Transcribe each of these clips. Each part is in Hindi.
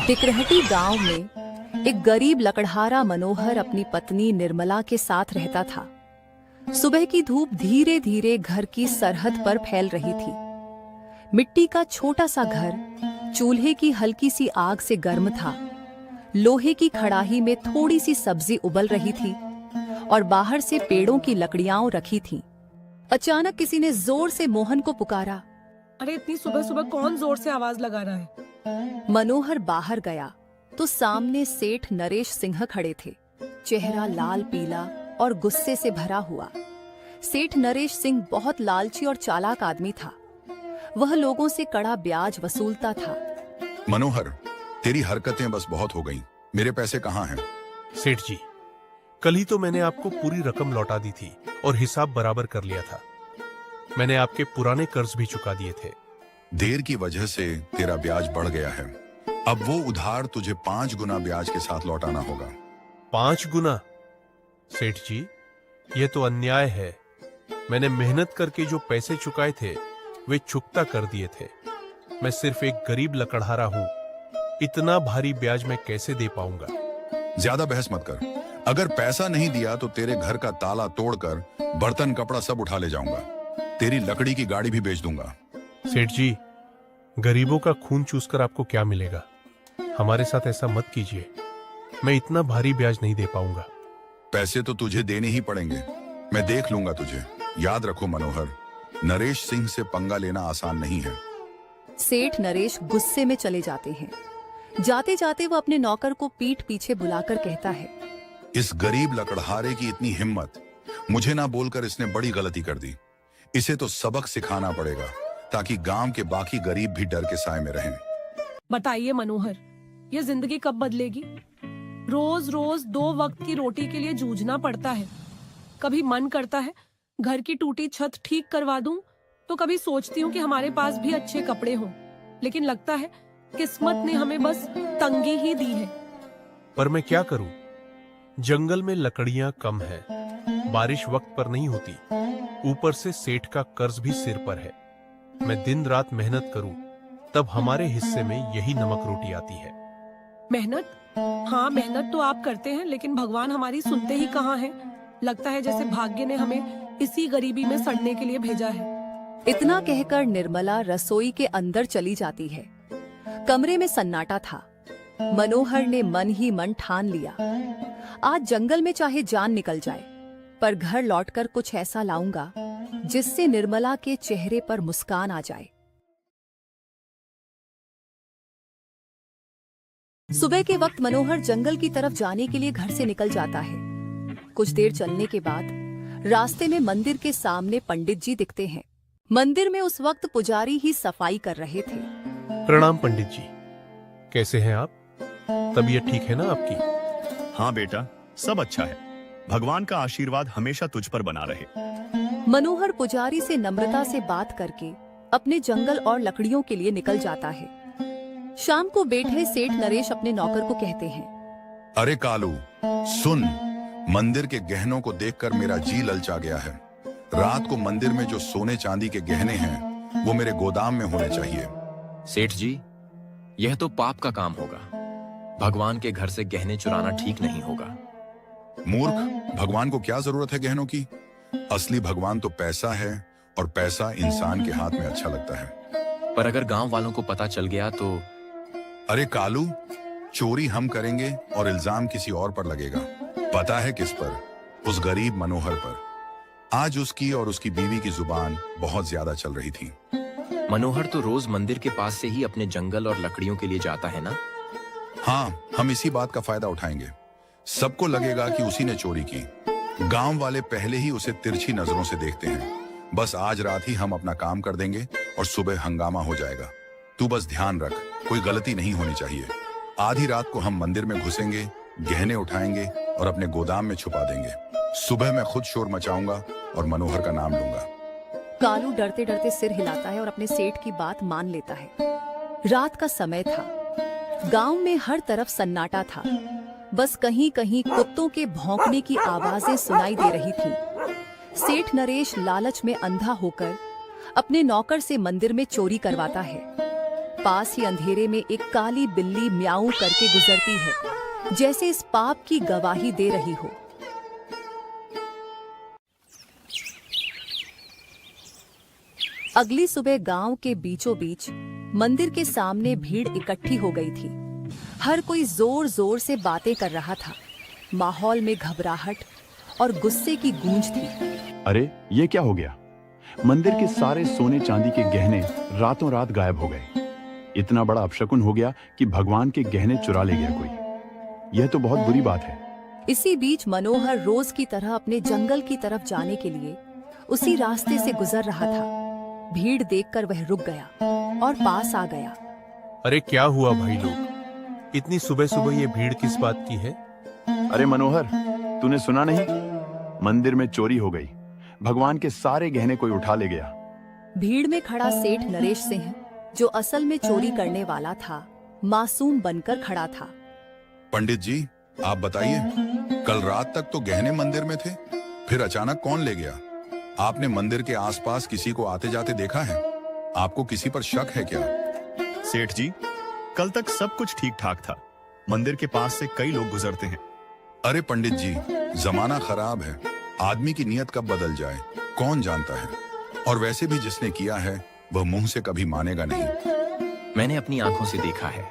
टिकरहटी गांव में एक गरीब लकड़हारा मनोहर अपनी पत्नी निर्मला के साथ रहता था। सुबह की धूप धीरे धीरे घर की सरहद पर फैल रही थी। मिट्टी का छोटा सा घर चूल्हे की हल्की सी आग से गर्म था। लोहे की कड़ाही में थोड़ी सी सब्जी उबल रही थी और बाहर से पेड़ों की लकड़ियां रखी थीं। अचानक किसी ने जोर से मोहन को पुकारा। अरे इतनी सुबह सुबह कौन जोर से आवाज लगा रहा है? मनोहर बाहर गया तो सामने सेठ नरेश सिंह खड़े थे। चेहरा लाल पीला और गुस्से से भरा हुआ। सेठ नरेश सिंह बहुत लालची और चालाक आदमी था। वह लोगों से कड़ा ब्याज वसूलता था। मनोहर, तेरी हरकतें बस बहुत हो गईं। मेरे पैसे कहाँ हैं? सेठ जी, कल ही तो मैंने आपको पूरी रकम लौटा दी थी और हिसाब बराबर कर लिया था। मैंने आपके पुराने कर्ज भी चुका दिए थे। देर की वजह से तेरा ब्याज बढ़ गया है। अब वो उधार तुझे 5 गुना ब्याज के साथ लौटाना होगा। 5 गुना? सेठ जी, यह तो अन्याय है। मैंने मेहनत करके जो पैसे चुकाए थे वे चुकता कर दिए थे। मैं सिर्फ एक गरीब लकड़हारा हूं। इतना भारी ब्याज मैं कैसे दे पाऊंगा? ज्यादा बहस मत कर। अगर पैसा नहीं दिया तो तेरे घर का ताला तोड़कर बर्तन कपड़ा सब उठा ले जाऊंगा। तेरी लकड़ी की गाड़ी भी बेच दूंगा। सेठ जी, गरीबों का खून चूसकर आपको क्या मिलेगा? हमारे साथ ऐसा मत कीजिए। मैं इतना भारी ब्याज नहीं दे पाऊंगा। पैसे तो तुझे देने ही पड़ेंगे। मैं देख लूंगा तुझे। याद रखो मनोहर, नरेश सिंह से पंगा लेना आसान नहीं है। सेठ नरेश गुस्से में चले जाते हैं। जाते जाते वह अपने नौकर को पीठ पीछे बुलाकर कहता है, इस गरीब लकड़हारे की इतनी हिम्मत! मुझे ना बोलकर इसने बड़ी गलती कर दी। इसे तो सबक सिखाना पड़ेगा ताकि गांव के बाकी गरीब भी डर के साए में रहें। बताइए मनोहर, ये जिंदगी कब बदलेगी? रोज रोज 2 वक्त की रोटी के लिए जूझना पड़ता है। कभी मन करता है घर की टूटी छत ठीक करवा दूं, तो कभी सोचती हूँ कि हमारे पास भी अच्छे कपड़े हों। लेकिन लगता है किस्मत ने हमें बस तंगी ही दी है। पर मैं क्या करूं? जंगल में लकड़ियां कम है, बारिश वक्त पर नहीं होती, ऊपर से सेठ का कर्ज भी सिर पर है। मैं दिन रात मेहनत करूं तब हमारे हिस्से में यही नमक रोटी आती है। मेहनत? हाँ, मेहनत तो आप करते हैं, लेकिन भगवान हमारी सुनते ही कहाँ हैं। लगता है जैसे भाग्य ने हमें इसी गरीबी में सड़ने के लिए भेजा है। इतना कहकर निर्मला रसोई के अंदर चली जाती है। कमरे में सन्नाटा था। मनोहर ने मन ही मन ठान लिया, आज जंगल में चाहे जान निकल जाए, पर घर लौटकर कुछ ऐसा लाऊंगा जिससे निर्मला के चेहरे पर मुस्कान आ जाए। सुबह के वक्त मनोहर जंगल की तरफ जाने के लिए घर से निकल जाता है। कुछ देर चलने के बाद रास्ते में मंदिर के सामने पंडित जी दिखते हैं। मंदिर में उस वक्त पुजारी ही सफाई कर रहे थे। प्रणाम पंडित जी, कैसे हैं आप? तबीयत ठीक है ना आपकी? हाँ बेटा, सब अच्छा है। भगवान का आशीर्वाद हमेशा तुझ पर बना रहे। मनोहर पुजारी से नम्रता से बात करके अपने जंगल और लकड़ियों के लिए निकल जाता है। शाम को बैठे सेठ नरेश अपने नौकर को कहते हैं, अरे कालू, सुन, मंदिर के गहनों को देखकर मेरा जी ललचा गया है। रात को मंदिर में जो सोने चांदी के गहने हैं वो मेरे गोदाम में होने चाहिए। सेठ जी, यह तो पाप का काम होगा। भगवान के घर से गहने चुराना ठीक नहीं होगा। मूर्ख, भगवान को क्या जरूरत है गहनों की? असली भगवान तो पैसा है, और पैसा इंसान के हाथ में अच्छा लगता है। पर अगर गांव वालों को पता चल गया तो? अरे कालू, चोरी हम करेंगे और इल्जाम किसी और पर लगेगा। पता है किस पर? उस गरीब मनोहर पर। आज उसकी और उसकी बीवी की जुबान बहुत ज्यादा चल रही थी। मनोहर तो रोज मंदिर के पास से ही अपने जंगल और लकड़ियों के लिए जाता है ना? हाँ, हम इसी बात का फायदा उठाएंगे। सबको लगेगा कि उसी ने चोरी की। गांव वाले पहले ही उसे तिरछी नजरों से देखते हैं। बस आज रात ही हम अपना काम कर देंगे और सुबह हंगामा हो जाएगा। तू बस ध्यान रख, कोई गलती नहीं होनी चाहिए। आधी रात को हम मंदिर में घुसेंगे, गहने उठाएंगे और अपने गोदाम में छुपा देंगे। सुबह मैं खुद शोर मचाऊंगा और मनोहर का नाम लूंगा। कालू डरते डरते सिर हिलाता है और अपने सेठ की बात मान लेता है। रात का समय था। गांव में हर तरफ सन्नाटा था। बस कहीं कहीं कुत्तों के भौंकने की आवाजें सुनाई दे रही थीं। सेठ नरेश लालच में अंधा होकर अपने नौकर से मंदिर में चोरी करवाता है। पास ही अंधेरे में एक काली बिल्ली म्याऊं करके गुजरती है, जैसे इस पाप की गवाही दे रही हो। अगली सुबह गांव के बीचों बीच मंदिर के सामने भीड़ इकट्ठी हो गई थी। हर कोई जोर जोर से बातें कर रहा था। माहौल में घबराहट और गुस्से की गूंज थी। अरे ये क्या हो गया? मंदिर के सारे सोने चांदी के गहने रातों रात गायब हो गए। इतना बड़ा अपशकुन हो गया कि भगवान के गहने चुरा ले गया कोई। यह तो बहुत बुरी बात है। इसी बीच मनोहर रोज की तरह अपने जंगल की तरफ जाने के लिए उसी रास्ते से गुजर रहा था। भीड़ देखकर वह रुक गया और पास आ गया। अरे क्या हुआ भाई लोग? इतनी सुबह सुबह ये भीड़ किस बात की है? अरे मनोहर, तूने सुना नहीं? मंदिर में चोरी हो गई। भगवान के सारे गहने कोई उठा ले गया। भीड़ में खड़ा सेठ नरेश सिंह, जो असल में चोरी करने वाला था, मासूम बनकर खड़ा था। पंडित जी, आप बताइए, कल रात तक तो गहने मंदिर में थे, फिर अचानक कौन ले गया? आपने मंदिर के आसपास किसी को आते जाते देखा है? आपको किसी पर शक है क्या? सेठ जी, कल तक सब कुछ ठीक ठाक था। मंदिर के पास से कई लोग गुजरते हैं। अरे पंडित जी, जमाना खराब है। आदमी की नीयत कब बदल जाए कौन जानता है। और वैसे भी जिसने किया है वह मुंह से कभी मानेगा नहीं। मैंने अपनी आंखों से देखा है।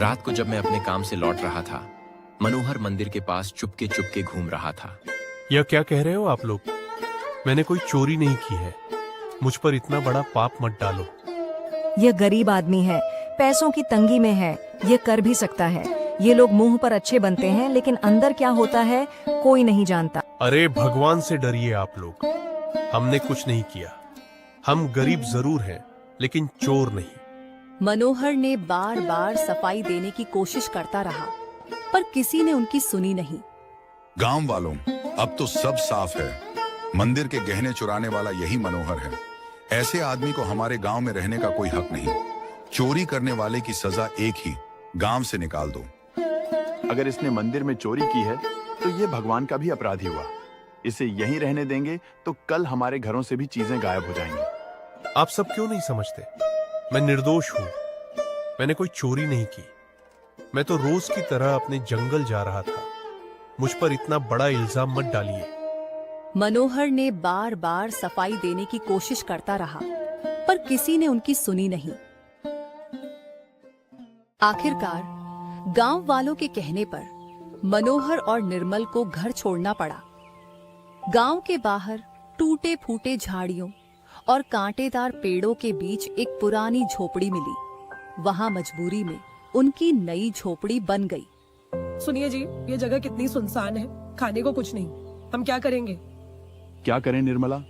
रात को जब मैं अपने काम से लौट रहा था, मनोहर मंदिर के पास चुपके चुपके घूम रहा था। यह क्या कह रहे हो आप लोग? मैंने कोई चोरी नहीं की है। मुझ पर इतना बड़ा पाप मत डालो। यह गरीब आदमी है, पैसों की तंगी में है, ये कर भी सकता है। ये लोग मुंह पर अच्छे बनते हैं, लेकिन अंदर क्या होता है कोई नहीं जानता। अरे भगवान से डरिए आप लोग। हमने कुछ नहीं किया। हम गरीब जरूर हैं, लेकिन चोर नहीं। मनोहर ने बार बार सफाई देने की कोशिश करता रहा, पर किसी ने उनकी सुनी नहीं। गांव वालों, अब तो सब साफ है। मंदिर के गहने चुराने वाला यही मनोहर है। ऐसे आदमी को हमारे गांव में रहने का कोई हक नहीं। चोरी करने वाले की सजा एक ही, गांव से निकाल दो। अगर इसने मंदिर में चोरी की है तो ये भगवान का भी अपराधी हुआ। इसे यहीं रहने देंगे तो कल हमारे घरों से भी चीजें गायब हो जाएंगी। आप सब क्यों नहीं समझते? मैं निर्दोष हूं। मैंने कोई चोरी नहीं की। मैं तो रोज की तरह अपने जंगल जा रहा था। मुझ पर इतना बड़ा इल्जाम मत डालिए। मनोहर ने बार बार सफाई देने की कोशिश करता रहा, पर किसी ने उनकी सुनी नहीं। आखिरकार गांव वालों के कहने पर मनोहर और निर्मल को घर छोड़ना पड़ा। गांव के बाहर टूटे फूटे झाड़ियों और कांटेदार पेड़ों के बीच एक पुरानी झोपड़ी मिली। वहां मजबूरी में उनकी नई झोपड़ी बन गई। सुनिए जी, ये जगह कितनी सुनसान है, खाने को कुछ नहीं। हम क्या करेंगे? क्या करें निर्मला?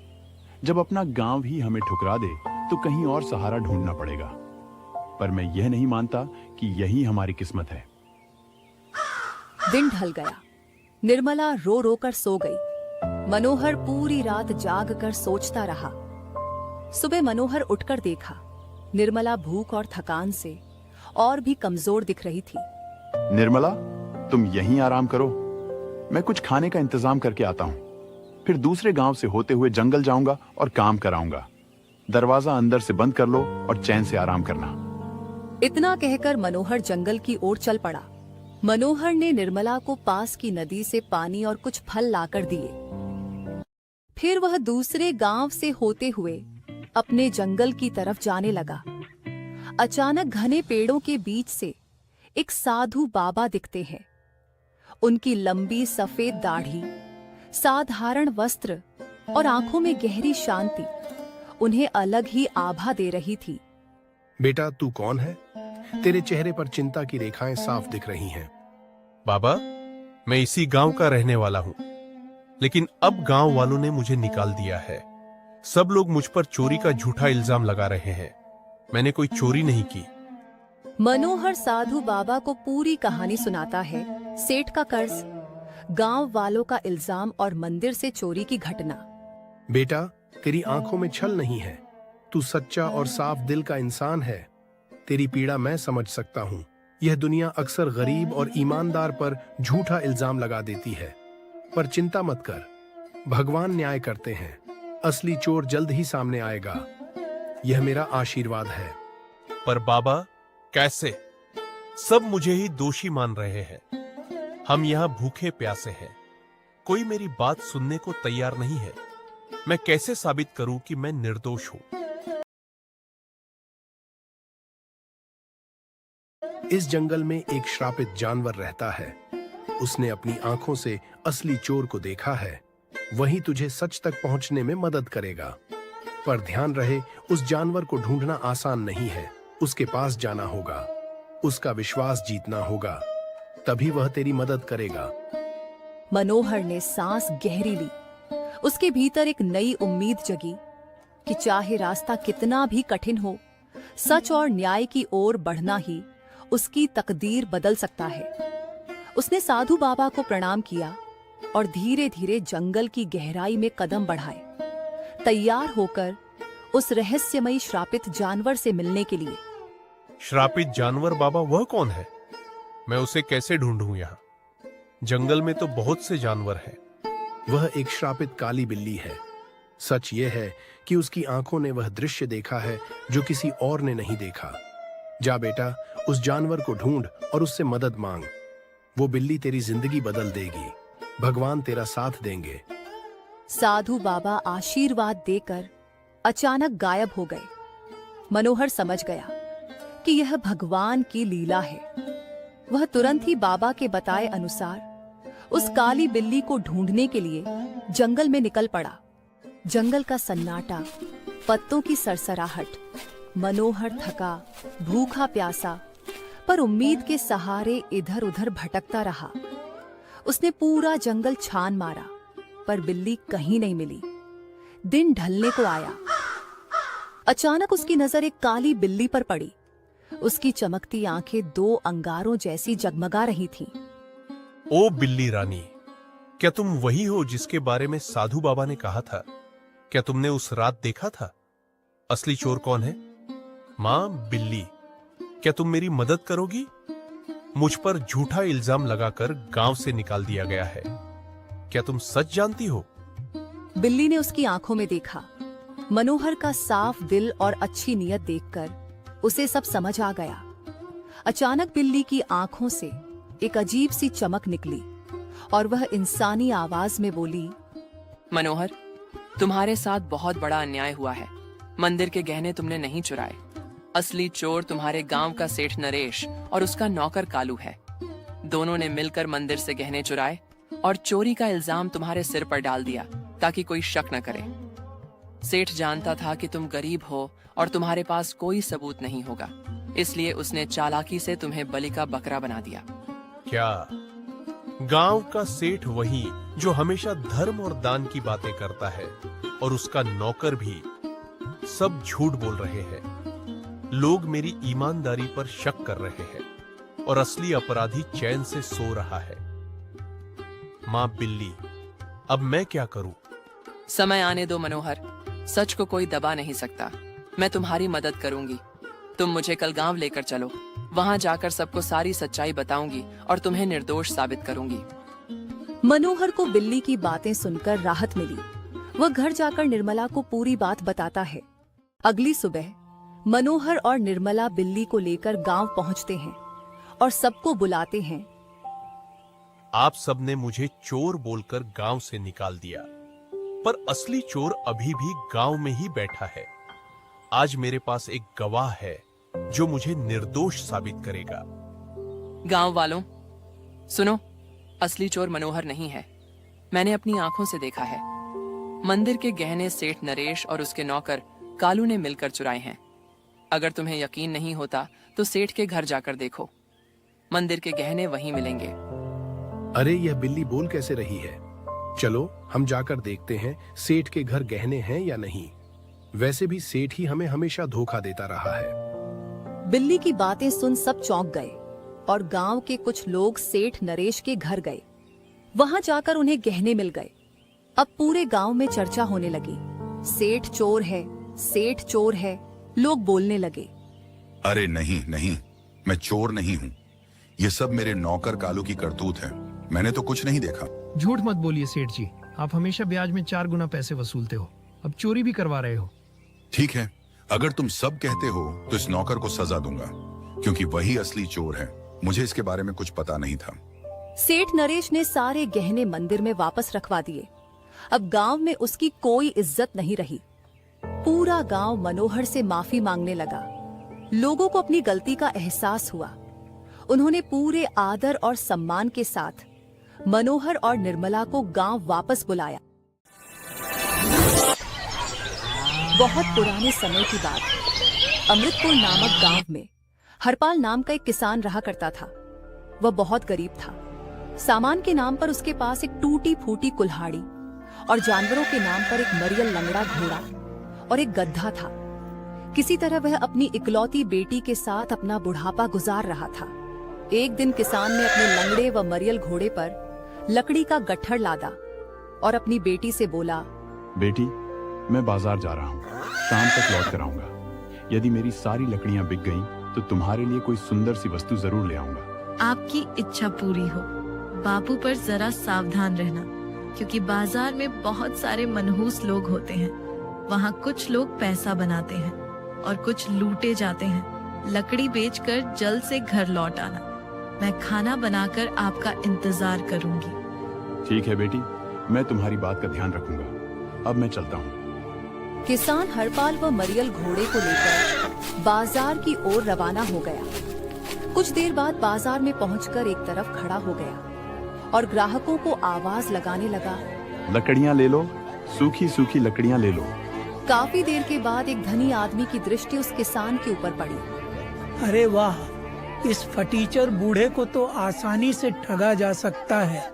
जब अपना गांव ही हमें ठुकरा दे तो कहीं और सहारा ढूंढना पड़ेगा। पर मैं यह नहीं मानता कि यही हमारी किस्मत है। दिन ढल गया। निर्मला रो रो कर सो गई। मनोहर पूरी रात जाग कर सोचता रहा। सुबह मनोहर उठकर देखा, निर्मला भूख और थकान से और भी कमजोर दिख रही थी। निर्मला, तुम यहीं आराम करो। मैं कुछ खाने का इंतजाम करके आता हूँ। फिर दूसरे गांव से होते हुए जंगल जाऊंगा और काम कराऊंगा। दरवाजा अंदर से बंद कर लो और चैन से आराम करना। इतना कहकर मनोहर जंगल की ओर चल पड़ा। मनोहर ने निर्मला को पास की नदी से पानी और कुछ फल लाकर दिए। फिर वह दूसरे गांव से होते हुए अपने जंगल की तरफ जाने लगा। अचानक घने पेड़ों के बीच से एक साधु बाबा दिखते हैं। उनकी लंबी सफेद दाढ़ी, साधारण वस्त्र और आंखों में गहरी शांति उन्हें अलग ही आभा दे रही थी। बेटा, तू कौन है? तेरे चेहरे पर चिंता की रेखाएं साफ दिख रही हैं। बाबा, मैं इसी गांव का रहने वाला हूं, लेकिन अब गांव वालों ने मुझे निकाल दिया है। सब लोग मुझ पर चोरी का झूठा इल्जाम लगा रहे हैं। मैंने कोई चोरी नहीं की। मनोहर साधु बाबा को पूरी कहानी सुनाता है। सेठ का कर्ज, गांव वालों का इल्जाम और मंदिर से चोरी की घटना। बेटा, तेरी आंखों में छल नहीं है। तू सच्चा और साफ दिल का इंसान है। तेरी पीड़ा मैं समझ सकता हूँ। यह दुनिया अक्सर गरीब और ईमानदार पर झूठा इल्जाम लगा देती है, पर चिंता मत कर, भगवान न्याय करते हैं। असली चोर जल्द ही सामने आएगा। यह मेरा आशीर्वाद है। पर बाबा, कैसे? सब मुझे ही दोषी मान रहे हैं। हम यहां भूखे प्यासे हैं। कोई मेरी बात सुनने को तैयार नहीं है। मैं कैसे साबित करूं कि मैं निर्दोष हूं? इस जंगल में एक श्रापित जानवर रहता है। उसने अपनी आंखों से असली चोर को देखा है। वही तुझे सच तक पहुंचने में मदद करेगा। पर ध्यान रहे, उस जानवर को ढूंढना आसान नहीं है। उसके पास जाना होगा, उसका विश्वास जीतना होगा, तभी वह तेरी मदद करेगा। मनोहर ने सांस गहरी ली। उसके भीतर एक नई उम्मीद जगी कि चाहे रास्ता कितना भी कठिन हो, सच और न्याय की ओर बढ़ना ही उसकी तकदीर बदल सकता है। उसने साधु बाबा को प्रणाम किया और धीरे धीरे जंगल की गहराई में कदम बढ़ाए, तैयार होकर उस रहस्यमयी श्रापित जानवर से मिलने के लिए। श्रापित जानवर बाबा, वह कौन है? मैं उसे कैसे ढूंढूं? यहाँ जंगल में तो बहुत से जानवर हैं। वह एक श्रापित काली बिल्ली है। सच यह है कि उसकी आंखों ने वह दृश्य देखा है जो किसी और ने नहीं देखा। जा बेटा, उस जानवर को ढूंढ और उससे मदद मांग। वो बिल्ली तेरी जिंदगी बदल देगी। भगवान तेरा साथ देंगे। साधु बाबा आशीर्वाद देकर अचानक गायब हो गए। मनोहर समझ गया कि यह भगवान की लीला है। वह तुरंत ही बाबा के बताए अनुसार उस काली बिल्ली को ढूंढने के लिए जंगल में निकल पड़ा। जंगल का सन्नाटा, पत्तों की सरसराहट, मनोहर थका, भूखा प्यासा, पर उम्मीद के सहारे इधर उधर भटकता रहा। उसने पूरा जंगल छान मारा, पर बिल्ली कहीं नहीं मिली। दिन ढलने को आया। अचानक उसकी नजर एक काली बिल्ली पर पड़ी। उसकी चमकती आंखें दो अंगारों जैसी जगमगा रही थीं। ओ बिल्ली रानी, क्या तुम वही हो जिसके बारे में साधु बाबा ने कहा था? क्या तुमने उस रात देखा था? असली चोर कौन है? मां बिल्ली, क्या तुम मेरी मदद करोगी? मुझ पर झूठा इल्जाम लगाकर गांव से निकाल दिया गया है। क्या तुम सच जानती हो? बिल्ली ने उसकी आंखों में देखा। मनोहर का साफ दिल और अच्छी नियत देखकर उसे सब समझ आ गया। अचानक बिल्ली की आंखों से एक अजीब सी चमक निकली और वह इंसानी आवाज में बोली, मनोहर, तुम्हारे साथ बहुत बड़ा अन्याय हुआ है। मंदिर के गहने तुमने नहीं चुराए। असली चोर तुम्हारे गांव का सेठ नरेश और उसका नौकर कालू है। दोनों ने मिलकर मंदिर से गहने चुराए और चोरी का इल्जाम तुम्हारे सिर पर डाल दिया ताकि कोई शक न करे। सेठ जानता था कि तुम गरीब हो और तुम्हारे पास कोई सबूत नहीं होगा, इसलिए उसने चालाकी से तुम्हें बलि का बकरा बना दिया। क्या गांव का सेठ वही जो हमेशा धर्म और दान की बातें करता है, और उसका नौकर भी सब झूठ बोल रहे हैं? लोग मेरी ईमानदारी पर शक कर रहे हैं और असली अपराधी चैन से सो रहा है। मां बिल्ली, अब मैं क्या करूं? समय आने दो मनोहर, सच को कोई दबा नहीं सकता। मैं तुम्हारी मदद करूंगी। तुम मुझे कल गांव लेकर चलो। वहां जाकर सबको सारी सच्चाई बताऊंगी और तुम्हें निर्दोष साबित करूंगी। मनोहर को बिल्ली की बातें सुनकर राहत मिली। वह घर जाकर निर्मला को पूरी बात बताता है। अगली सुबह मनोहर और निर्मला बिल्ली को लेकर गांव पहुंचते हैं और सबको बुलाते हैं। आप सबने मुझे चोर बोलकर गांव से निकाल दिया, पर असली चोर अभी भी गांव में ही बैठा है। आज मेरे पास एक गवाह है जो मुझे निर्दोष साबित करेगा। गांव वालों, सुनो, असली चोर मनोहर नहीं है। मैंने अपनी आंखों से देखा है। मंदिर के गहने सेठ नरेश और उसके नौकर कालू ने मिलकर चुराए हैं। अगर तुम्हें यकीन नहीं होता तो सेठ के घर जाकर देखो। मंदिर के गहने वहीं मिलेंगे। अरे, यह बिल्ली बोल कैसे रही है? चलो हम जाकर देखते हैं सेठ के घर गहने हैं या नहीं। वैसे भी सेठ ही हमें हमेशा धोखा देता रहा है। बिल्ली की बातें सुन सब चौंक गए और गांव के कुछ लोग सेठ नरेश के घर गए। वहां जाकर उन्हें गहने मिल गए। अब पूरे गांव में चर्चा होने लगी। सेठ चोर है, सेठ चोर है, लोग बोलने लगे। अरे नहीं नहीं, मैं चोर नहीं हूँ। ये सब मेरे नौकर कालू की करतूत है। मैंने तो कुछ नहीं देखा। झूठ मत बोलिए सेठ जी, आप हमेशा ब्याज में 4 गुना पैसे वसूलते हो। अब चोरी भी करवा रहे हो। ठीक है, अगर तुम सब कहते हो तो इस नौकर को सजा दूंगा, क्योंकि वही असली चोर है। मुझे इसके बारे में कुछ पता नहीं था। सेठ नरेश ने सारे गहने मंदिर में वापस रखवा दिए। अब गांव में उसकी कोई इज्जत नहीं रही। पूरा गांव मनोहर से माफी मांगने लगा। लोगों को अपनी गलती का एहसास हुआ। उन्होंने पूरे आदर और सम्मान के साथ मनोहर और निर्मला को गांव वापस बुलाया। बहुत पुराने समय की बात, अमृतपुर नामक गांव में हरपाल नाम का एक किसान रहा करता था। वह बहुत गरीब था। सामान के नाम पर उसके पास एक टूटी फूटी कुल्हाड़ी और जानवरों के नाम पर एक मरियल लंगड़ा घोड़ा और एक गधा था। किसी तरह वह अपनी इकलौती बेटी के साथ अपना बुढ़ापा गुजार रहा था। एक दिन किसान ने अपने लंगड़े व मरियल घोड़े पर लकड़ी का गट्ठर लादा और अपनी बेटी से बोला, बेटी, मैं बाजार जा रहा हूँ, शाम तक लौट कर आऊंगा। यदि मेरी सारी लकड़ियाँ बिक गईं, तो तुम्हारे लिए कोई सुंदर सी वस्तु जरूर ले आऊंगा। आपकी इच्छा पूरी हो। बापू पर जरा सावधान रहना, क्योंकि बाजार में बहुत सारे मनहूस लोग होते हैं। वहाँ कुछ लोग पैसा बनाते हैं और कुछ लूटे जाते हैं। लकड़ी बेचकर जल्द से घर लौट आना। मैं खाना बनाकर आपका इंतजार करूंगी। ठीक है बेटी, मैं तुम्हारी बात का ध्यान रखूंगा। अब मैं चलता हूँ। किसान हरपाल व मरियल घोड़े को लेकर बाजार की ओर रवाना हो गया। कुछ देर बाद बाजार में पहुंचकर एक तरफ खड़ा हो गया और ग्राहकों को आवाज लगाने लगा, लकड़ियाँ ले लो, सूखी सूखी लकड़ियाँ ले लो। काफी देर के बाद एक धनी आदमी की दृष्टि उस किसान के ऊपर पड़ी। अरे वाह, इस फटीचर बूढ़े को तो आसानी से ठगा जा सकता है।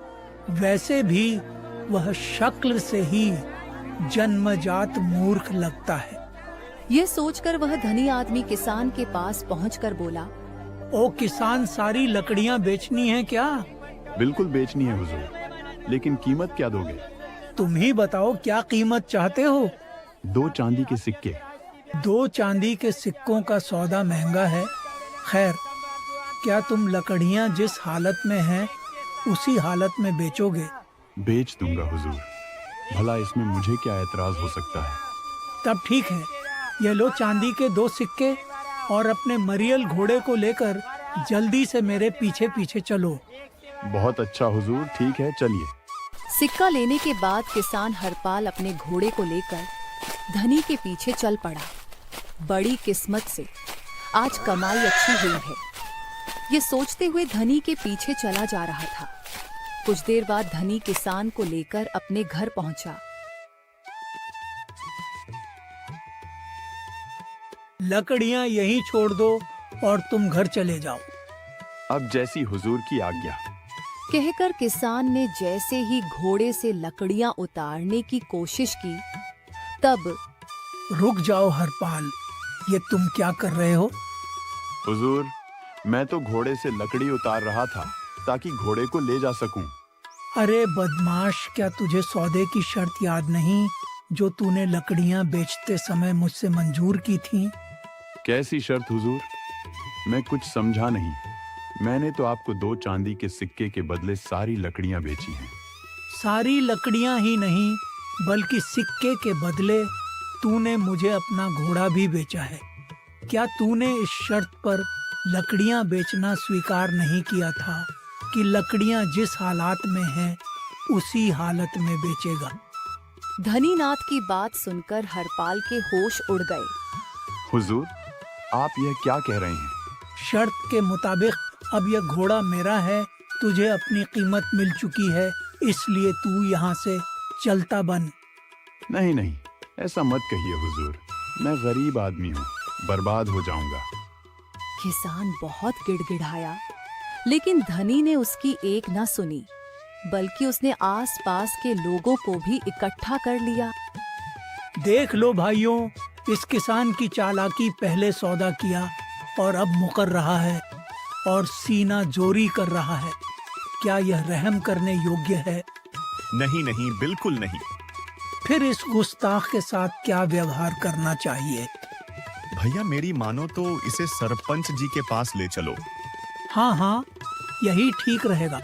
वैसे भी वह शक्ल से ही जन्मजात मूर्ख लगता है। यह सोचकर वह धनी आदमी किसान के पास पहुंचकर बोला, ओ किसान, सारी लकड़ियां बेचनी है क्या? बिल्कुल बेचनी है हुजूर, लेकिन कीमत क्या दोगे? तुम ही बताओ, क्या कीमत चाहते हो? 2 चांदी के सिक्के। 2 चांदी के सिक्कों का सौदा महंगा है। खैर, क्या तुम लकड़ियां जिस हालत में हैं उसी हालत में बेचोगे? बेच दूंगा हुजूर, भला इसमें मुझे क्या एतराज हो सकता है? तब ठीक है, ये लो चांदी के 2 सिक्के और अपने मरियल घोड़े को लेकर जल्दी से मेरे पीछे पीछे चलो। बहुत अच्छा हुजूर, ठीक है, चलिए। सिक्का लेने के बाद किसान हरपाल अपने घोड़े को लेकर धनी के पीछे चल पड़ा। बड़ी किस्मत से आज कमाई अच्छी हुई है, ये सोचते हुए धनी के पीछे चला जा रहा था। कुछ देर बाद धनी किसान को लेकर अपने घर पहुंचा। लकड़ियां यहीं छोड़ दो और तुम घर चले जाओ। अब जैसी हुजूर की आज्ञा। कहकर किसान ने जैसे ही घोड़े से लकड़ियां उतारने की कोशिश की, तब रुक जाओ हरपाल, ये तुम क्या कर रहे हो? हुजूर, मैं तो घोड़े से लकड़ी उतार रहा था ताकि घोड़े को ले जा सकूं। अरे बदमाश, क्या तुझे सौदे की शर्त याद नहीं जो तूने लकड़ियां बेचते समय मुझसे मंजूर की थी? कैसी शर्त हुजूर? मैं कुछ समझा नहीं। मैंने तो आपको 2 चांदी के सिक्के के बदले सारी लकड़ियां बेची हैं। सारी लकड़ियां ही नहीं, बल्कि सिक्के के बदले तूने मुझे अपना घोड़ा भी बेचा है। क्या तूने इस शर्त पर लकड़ियां बेचना स्वीकार नहीं किया था कि लकड़ियां जिस हालात में हैं उसी हालत में बेचेगा? धनीनाथ की बात सुनकर हरपाल के होश उड़ गए। हुजूर, आप यह क्या कह रहे हैं? शर्त के मुताबिक अब यह घोड़ा मेरा है, तुझे अपनी कीमत मिल चुकी है, इसलिए तू यहाँ से चलता बन। नहीं नहीं, ऐसा मत कहिए हुजूर, मैं गरीब आदमी हूँ, बर्बाद हो जाऊंगा। किसान बहुत गिड़गिड़ाया, लेकिन धनी ने उसकी एक न सुनी, बल्कि उसने आसपास के लोगों को भी इकट्ठा कर लिया। देख लो भाइयों, इस किसान की चालाकी, पहले सौदा किया और अब मुकर रहा है और सीना जोरी कर रहा है। क्या यह रहम करने योग्य है? नहीं नहीं, बिल्कुल नहीं। फिर इस गुस्ताख के साथ क्या व्यवहार करना चाहिए? भैया मेरी मानो तो इसे सरपंच जी के पास ले चलो। हाँ हाँ, यही ठीक रहेगा।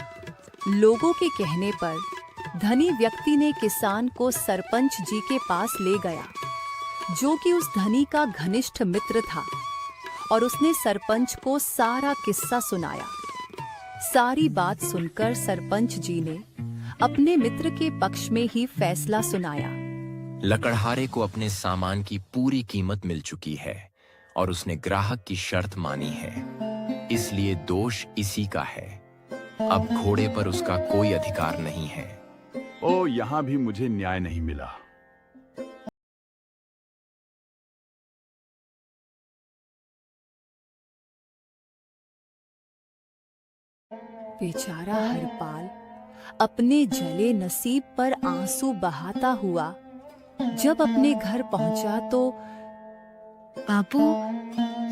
लोगों के कहने पर धनी व्यक्ति ने किसान को सरपंच जी के पास ले गया। जो कि उस धनी का घनिष्ठ मित्र था, और उसने सरपंच को सारा किस्सा सुनाया। सारी बात सुनकर सरपंच जी ने अपने मित्र के पक्ष में ही फैसला सुनाया। लकड़हारे को अपने सामान की पूरी कीमत मिल चुकी है और उसने ग्राहक की शर्त मानी है, इसलिए दोष इसी का है। अब घोड़े पर उसका कोई अधिकार नहीं है। ओ, यहाँ भी मुझे न्याय नहीं मिला। बेचारा हरपाल अपने जले नसीब पर आंसू बहाता हुआ जब अपने घर पहुंचा तो बापू,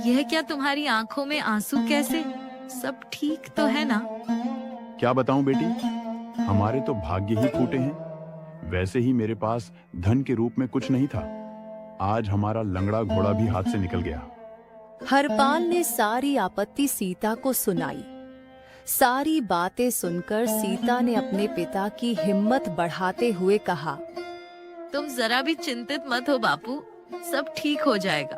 यह क्या तुम्हारी आंखों में आंसू कैसे? सब ठीक तो है ना? क्या बताऊं बेटी, हमारे तो भाग्य ही फूटे हैं। वैसे ही मेरे पास धन के रूप में कुछ नहीं था। आज हमारा लंगड़ा घोड़ा भी हाथ से निकल गया। हरपाल ने सारी आपत्ति सीता को सुनाई। सारी बातें सुनकर सीता ने अपने पिता की हिम्मत बढ़ाते हुए कहा, तुम जरा भी चिंतित मत हो बापू, सब ठीक हो जाएगा।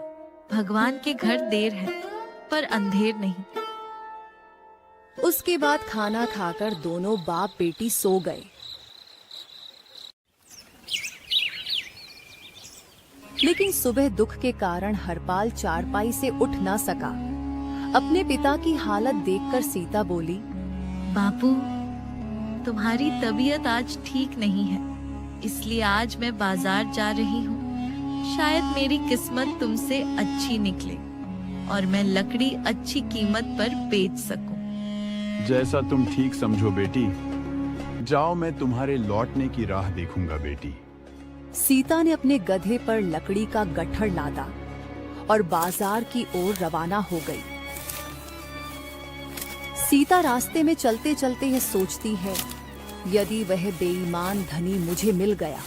भगवान के घर देर है पर अंधेर नहीं। उसके बाद खाना खाकर दोनों बाप बेटी सो गए। लेकिन सुबह दुख के कारण हरपाल चारपाई से उठ ना सका। अपने पिता की हालत देखकर सीता बोली, बापू, तुम्हारी तबीयत आज ठीक नहीं है, इसलिए आज मैं बाजार जा रही हूँ। शायद मेरी किस्मत तुमसे अच्छी निकले और मैं लकड़ी अच्छी कीमत पर बेच सकूं। जैसा तुम ठीक समझो बेटी। जाओ, मैं तुम्हारे लौटने की राह देखूंगा बेटी। सीता ने अपने गधे पर लकड़ी का गट्ठर लादा और बाजार की ओर रवाना हो गई। सीता रास्ते में चलते चलते यह सोचती है, यदि वह बेईमान धनी मुझे मिल गया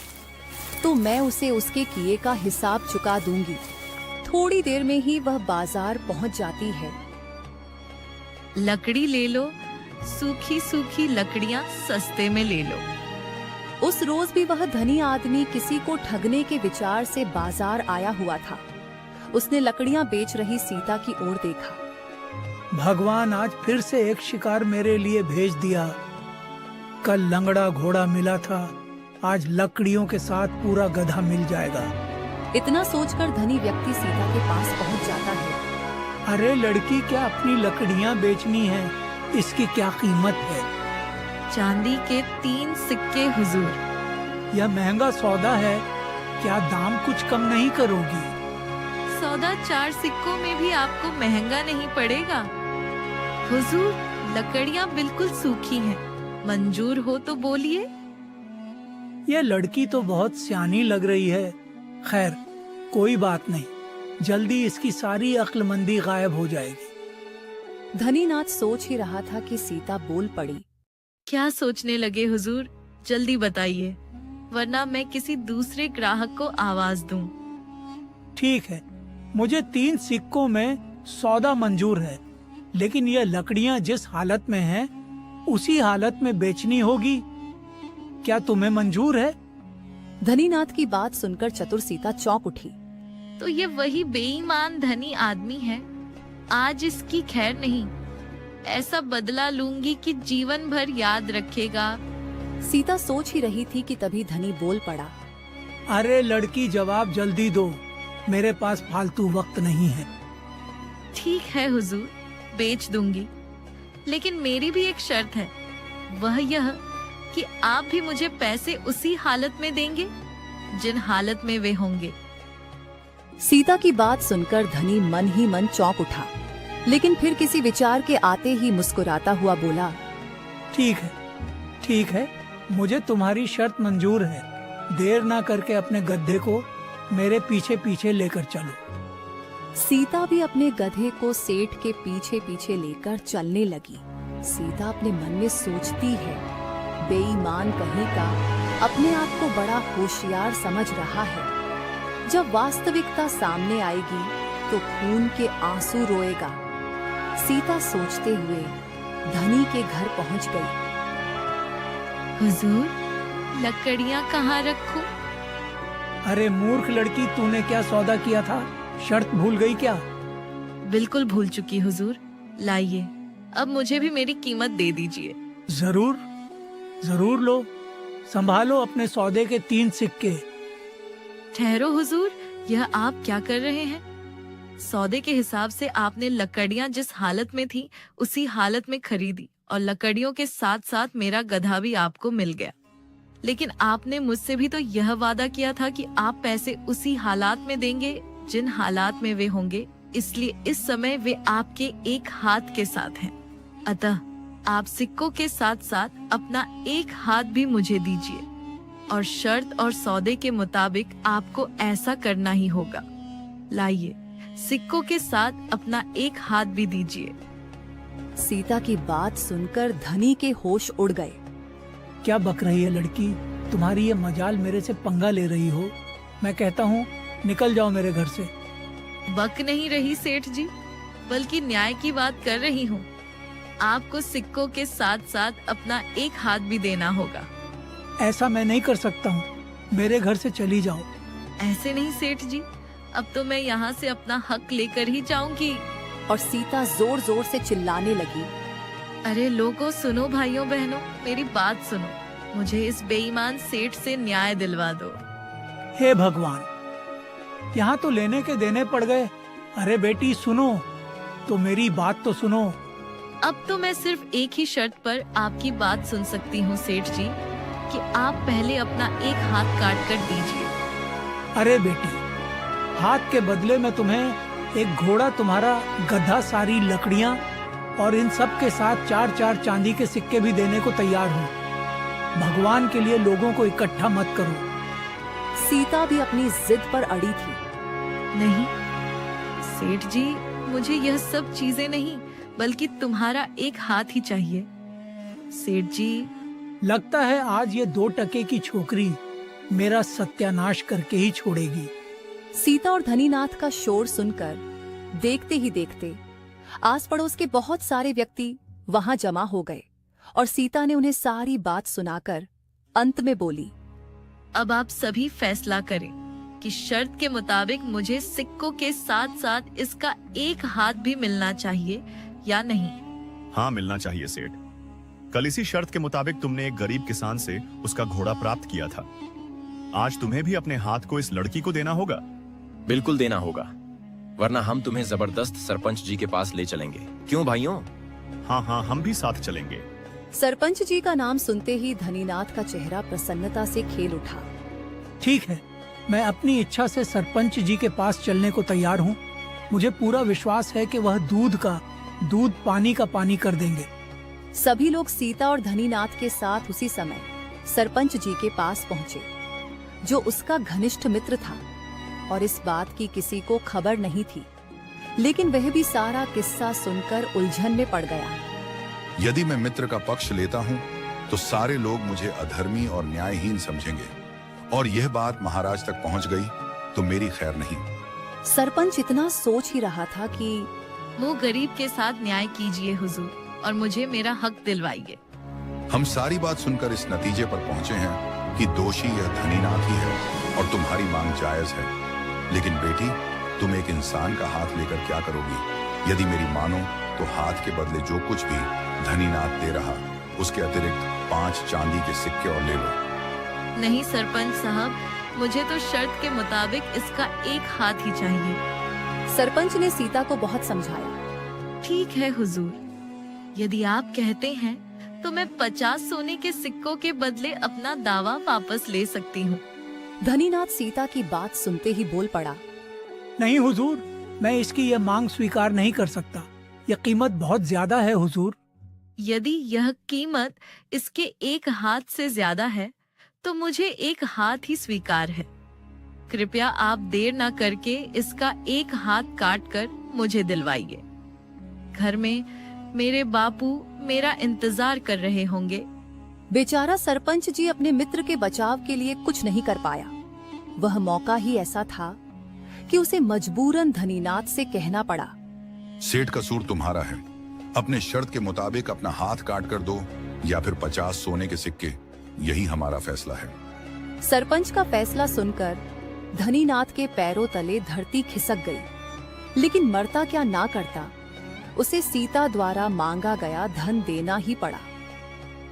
तो मैं उसे उसके किए का हिसाब चुका दूंगी। थोड़ी देर में ही वह बाजार पहुंच जाती है। लकड़ी ले लो, सूखी सूखी लकड़ियां सस्ते में ले लो। उस रोज भी वह धनी आदमी किसी को ठगने के विचार से बाजार आया हुआ था। उसने लकड़ियां बेच रही सीता की ओर देखा। भगवान आज फिर से एक शिकार मेरे लिए भेज दिया। कल लंगड़ा घोड़ा मिला था, आज लकड़ियों के साथ पूरा गधा मिल जाएगा। इतना सोचकर धनी व्यक्ति सीता के पास पहुंच जाता है। अरे लड़की, क्या अपनी लकड़ियां बेचनी है? इसकी क्या कीमत है? चांदी के 3 सिक्के हुजूर। यह महंगा सौदा है, क्या दाम कुछ कम नहीं करोगी? सौदा 4 सिक्कों में भी आपको महंगा नहीं पड़ेगा। हुजूर, लकड़ियां बिल्कुल सूखी हैं, मंजूर हो तो बोलिए। यह लड़की तो बहुत सियानी लग रही है। खैर, कोई बात नहीं, जल्दी इसकी सारी अक्लमंदी गायब हो जाएगी। धनीनाथ सोच ही रहा था कि सीता बोल पड़ी। क्या सोचने लगे हुजूर? जल्दी बताइए, वरना मैं किसी दूसरे ग्राहक को आवाज दूं। ठीक है, मुझे 3 सिक्कों में सौदा मंजूर है, लेकिन यह लकड़ियां जिस हालत में हैं, उसी हालत में बेचनी होगी। क्या तुम्हें मंजूर है? धनीनाथ की बात सुनकर चतुर सीता चौंक उठी। तो ये वही बेईमान धनी आदमी है। आज इसकी खैर नहीं, ऐसा बदला लूंगी कि जीवन भर याद रखेगा। सीता सोच ही रही थी कि तभी धनी बोल पड़ा। अरे लड़की, जवाब जल्दी दो, मेरे पास फालतू वक्त नहीं है। ठीक है हुजूर, बेच दूंगी, लेकिन मेरी भी एक शर्त है। वह यह कि आप भी मुझे पैसे उसी हालत में देंगे जिन हालत में वे होंगे। सीता की बात सुनकर धनी मन ही मन चौंक उठा, लेकिन फिर किसी विचार के आते ही मुस्कुराता हुआ बोला, ठीक है, मुझे तुम्हारी शर्त मंजूर है। देर ना करके अपने गधे को मेरे पीछे पीछे लेकर चलो। सीता भी अपने गधे को सेठ के पीछे पीछे लेकर चलने लगी। सीता अपने मन में सोचती है, बेईमान कहीं का अपने आप को बड़ा होशियार समझ रहा है। जब वास्तविकता सामने आएगी तो खून के आंसू रोएगा। सीता सोचते हुए धनी के घर पहुंच गई। हुजूर, लकड़ियां कहाँ रखूं? अरे मूर्ख लड़की, तूने क्या सौदा किया था? शर्त भूल गई क्या? बिल्कुल भूल चुकी हुजूर। लाइए, अब मुझे भी मेरी कीमत दे दीजिए। जरूर, जरूर लो। संभालो अपने सौदे के 3 सिक्के। ठहरो हुजूर, यह आप क्या कर रहे हैं? सौदे के हिसाब से आपने लकड़ियां जिस हालत में थी उसी हालत में खरीदी, और लकड़ियों के साथ साथ मेरा गधा भी आपको मिल गया। लेकिन आपने मुझसे भी तो यह वादा किया था कि आप पैसे उसी हालात में देंगे जिन हालात में वे होंगे, इसलिए इस समय वे आपके एक हाथ के साथ हैं। अतः आप सिक्कों के साथ साथ अपना एक हाथ भी मुझे दीजिए, और शर्त और सौदे के मुताबिक आपको ऐसा करना ही होगा। लाइए, सिक्कों के साथ अपना एक हाथ भी दीजिए। सीता की बात सुनकर धनी के होश उड़ गए। क्या बक रही है लड़की? तुम्हारी ये मजाल मेरे से पंगा ले रही हो? मैं कहता हूँ निकल जाओ मेरे घर से। बक नहीं रही सेठ जी, बल्कि न्याय की बात कर रही हूँ। आपको सिक्कों के साथ साथ अपना एक हाथ भी देना होगा। ऐसा मैं नहीं कर सकता हूँ, मेरे घर से चली जाओ। ऐसे नहीं सेठ जी, अब तो मैं यहाँ से अपना हक लेकर ही जाऊंगी। और सीता जोर जोर से चिल्लाने लगी। अरे लोगों, सुनो भाइयों बहनों, मेरी बात सुनो। मुझे इस बेईमान सेठ से न्याय दिलवा दो। हे भगवान, यहाँ तो लेने के देने पड़ गए। अरे बेटी सुनो तो, मेरी बात तो सुनो। अब तो मैं सिर्फ एक ही शर्त पर आपकी बात सुन सकती हूँ सेठ जी, कि आप पहले अपना एक हाथ काट कर दीजिए। अरे बेटी, हाथ के बदले में तुम्हें एक घोड़ा, तुम्हारा गधा, सारी लकड़ियाँ और इन सब के साथ 4-4 चांदी के सिक्के भी देने को तैयार हूँ। भगवान के लिए लोगों को इकट्ठा मत करो। सीता भी अपनी जिद पर अड़ी थी। नहीं सेठ जी, मुझे यह सब चीजें नहीं, बल्कि तुम्हारा एक हाथ ही चाहिए। सेठ जी, लगता है आज ये 2 टके की छोकरी मेरा सत्यानाश करके ही छोड़ेगी। सीता और धनीनाथ का शोर सुनकर देखते ही देखते आस पड़ोस के बहुत सारे व्यक्ति वहां जमा हो गए, और सीता ने उन्हें सारी बात सुनाकर अंत में बोली, अब आप सभी फैसला करें कि शर्त के मुताबिक मुझे सिक्कों के साथ साथ इसका एक हाथ भी मिलना चाहिए या नहीं। हाँ, मिलना चाहिए सेठ। कल इसी शर्त के मुताबिक तुमने एक गरीब किसान से उसका घोड़ा प्राप्त किया था। आज तुम्हें भी अपने हाथ को इस लड़की को देना होगा। बिल्कुल देना होगा, वरना हम तुम्हें जबरदस्त सरपंच जी के पास ले चलेंगे। क्यों भाइयों? हाँ हाँ, हम भी साथ चलेंगे। सरपंच जी का नाम सुनते ही धनीनाथ का चेहरा प्रसन्नता से खेल उठा। ठीक है, मैं अपनी इच्छा से सरपंच जी के पास चलने को तैयार हूँ। मुझे पूरा विश्वास है कि वह दूध का दूध, पानी का पानी कर देंगे। सभी लोग सीता और धनीनाथ के साथ उसी समय सरपंच जी के पास पहुँचे, जो उसका घनिष्ठ मित्र था, और इस बात की किसी को खबर नहीं थी। लेकिन वह भी सारा किस्सा सुनकर उलझन में पड़ गया। यदि मैं मित्र का पक्ष लेता हूँ तो सारे लोग मुझे अधर्मी और न्यायहीन समझेंगे, और यह बात महाराज तक पहुँच गई तो मेरी खैर नहीं। सरपंच इतना सोच ही रहा था कि मुँह गरीब के साथ न्याय कीजिए हुजूर, और मुझे मेरा हक दिलवाइए। हम सारी बात सुनकर इस नतीजे पर पहुंचे हैं कि दोषी यह धनीनाथ ही है और तुम्हारी मांग जायज है। लेकिन बेटी, तुम एक इंसान का हाथ लेकर क्या करोगी? यदि मेरी मानो तो हाथ के बदले जो कुछ भी धनीनाथ दे रहा, उसके अतिरिक्त 5 चांदी के सिक्के और ले लो। नहीं सरपंच साहब, मुझे तो शर्त के मुताबिक इसका एक हाथ ही चाहिए। सरपंच ने सीता को बहुत समझाया। ठीक है हुजूर, यदि आप कहते हैं तो मैं 50 सोने के सिक्कों के बदले अपना दावा वापस ले सकती हूँ। धनीनाथ सीता की बात सुनते ही बोल पड़ा। नहीं हुजूर, मैं इसकी यह मांग स्वीकार नहीं कर सकता। यह कीमत बहुत ज्यादा है हुजूर। यदि यह कीमत इसके एक हाथ से ज्यादा है तो मुझे एक हाथ ही स्वीकार है। कृपया आप देर न करके इसका एक हाथ काट कर मुझे दिलवाइए। घर में मेरे बापू मेरा इंतजार कर रहे होंगे। बेचारा सरपंच जी अपने मित्र के बचाव के लिए कुछ नहीं कर पाया। वह मौका ही ऐसा था कि उसे मजबूरन धनीनाथ से कहना पड़ा, सेठ कसूर तुम्हारा है। अपने शर्त के मुताबिक अपना हाथ काट कर दो या फिर 50 सोने के सिक्के, यही हमारा फैसला है। सरपंच का फैसला सुनकर धनीनाथ के पैरों तले धरती खिसक गई। लेकिन मरता क्या ना करता, उसे सीता द्वारा मांगा गया धन देना ही पड़ा।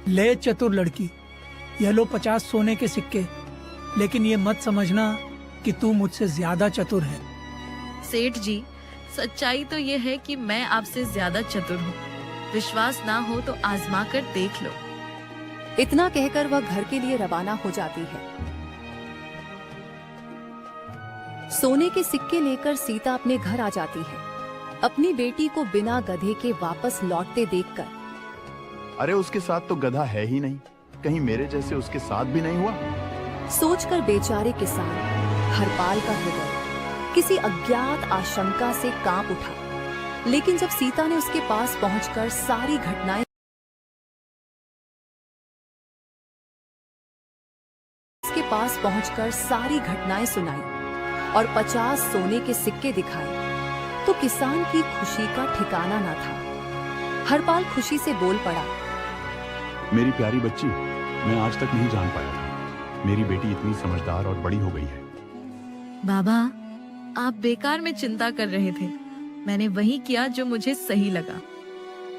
ले चतुर लड़की, यह लो 50 सोने के सिक्के, लेकिन ये मत समझना कि तू मुझसे ज्यादा चतुर है। सेठ जी, सच्चाई तो ये है कि मैं आपसे ज्यादा चतुर हूँ। विश्वास ना हो तो आजमा कर देख लो। इतना कहकर वह घर के लिए रवाना हो जाती है। सोने के सिक्के लेकर सीता अपने घर आ जाती है, अपनी बेटी को बिना गधे के वापस लौटते देखकर। अरे उसके साथ तो गधा है ही नहीं, कहीं मेरे जैसे उसके साथ भी नहीं हुआ। सोचकर बेचारे किसान हरपाल का हृदय किसी अज्ञात आशंका से कांप उठा। लेकिन जब सीता ने उसके पास पहुंचकर सारी घटनाएं सुनाई और 50 सोने के सिक्के दिखाए, तो किसान की खुशी का ठिकाना न था। हरपाल खुशी से बोल पड़ा, मेरी प्यारी बच्ची, मैं आज तक नहीं जान पाया था, मेरी बेटी इतनी समझदार और बड़ी हो गई है। बाबा, आप बेकार में चिंता कर रहे थे। मैंने वही किया जो मुझे सही लगा।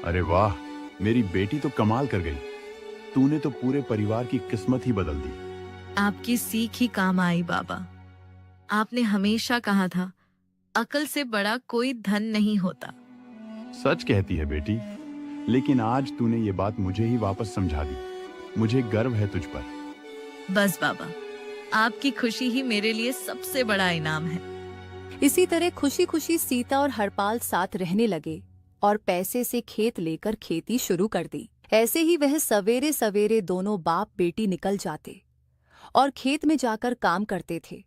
अरे वाह, मेरी बेटी तो कमाल कर गई। तूने तो पूरे परिवार की किस्मत ही बदल दी। आपकी सीख ही काम आई बाबा। आपने हमेशा कहा था, अकल से बड़ा कोई धन नहीं होता। सच कहती है बेटी, लेकिन आज तूने ये बात मुझे ही वापस समझा दी। मुझे गर्व है तुझ पर। बस बाबा, आपकी खुशी ही मेरे लिए सबसे बड़ा इनाम है। इसी तरह खुशी खुशी सीता और हरपाल साथ रहने लगे और पैसे से खेत लेकर खेती शुरू कर दी। ऐसे ही वह सवेरे सवेरे दोनों बाप बेटी निकल जाते और खेत में जाकर काम करते थे।